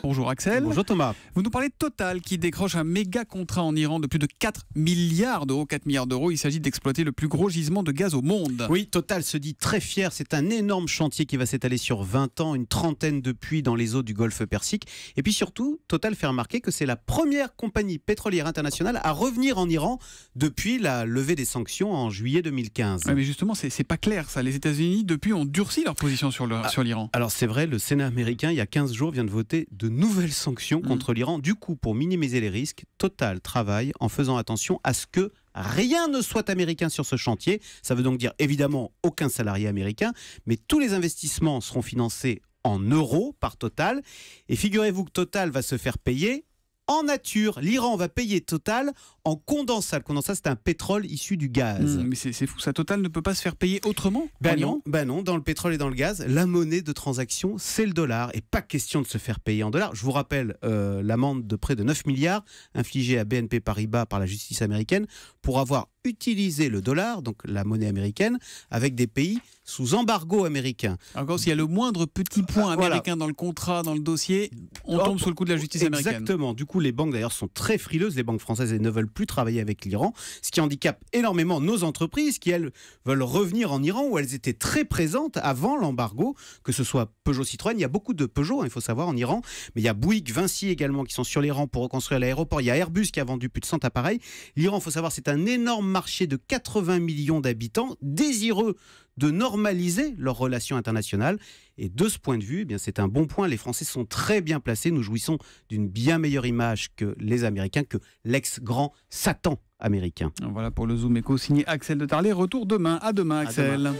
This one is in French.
Bonjour Axel. Bonjour Thomas. Vous nous parlez de Total qui décroche un méga contrat en Iran de plus de 4 milliards d'euros. 4 milliards d'euros, il s'agit d'exploiter le plus gros gisement de gaz au monde. Oui, Total se dit très fier. C'est un énorme chantier qui va s'étaler sur 20 ans, une trentaine de puits dans les eaux du Golfe Persique. Et puis surtout, Total fait remarquer que c'est la première compagnie pétrolière internationale à revenir en Iran depuis la levée des sanctions en juillet 2015. Ouais, mais justement, c'est pas clair ça. Les États-Unis, depuis, ont durci leur position sur l'Iran. Alors c'est vrai, le Sénat américain, il y a 15 jours, vient de voter de nouvelles sanctions contre l'Iran. Du coup, pour minimiser les risques, Total travaille en faisant attention à ce que rien ne soit américain sur ce chantier. Ça veut donc dire évidemment aucun salarié américain, mais tous les investissements seront financés en euros par Total. Et figurez-vous que Total va se faire payer en nature. L'Iran va payer Total en condensat. Le condensat, c'est un pétrole issu du gaz. Mais c'est fou, ça. Total ne peut pas se faire payer autrement en Iran ? Non, dans le pétrole et dans le gaz, la monnaie de transaction, c'est le dollar. Et pas question de se faire payer en dollars. Je vous rappelle l'amende de près de 9 milliards infligée à BNP Paribas par la justice américaine pour avoir utilisé le dollar, donc la monnaie américaine, avec des pays sous embargo américain. Encore s'il y a le moindre petit point américain dans le contrat, dans le dossier, on tombe sous le coup de la justice américaine. Exactement. Du coup, les banques d'ailleurs sont très frileuses. Les banques françaises elles ne veulent plus travailler avec l'Iran, ce qui handicape énormément nos entreprises qui, elles, veulent revenir en Iran où elles étaient très présentes avant l'embargo, que ce soit Peugeot, Citroën. Il y a beaucoup de Peugeot, il faut savoir, en Iran. Mais il y a Bouygues, Vinci également qui sont sur les rangs pour reconstruire l'aéroport. Il y a Airbus qui a vendu plus de 100 appareils. L'Iran, il faut savoir, c'est un énorme marché de 80 millions d'habitants désireux de normaliser leurs relations internationales. Et de ce point de vue, eh bien, c'est un bon point. Les Français sont très bien placés. Nous jouissons d'une bien meilleure image que les Américains, que l'ex-grand Satan américain. Voilà pour le Zoom Éco signé Axel de Tarlet. Retour demain. À demain, Axel. À demain.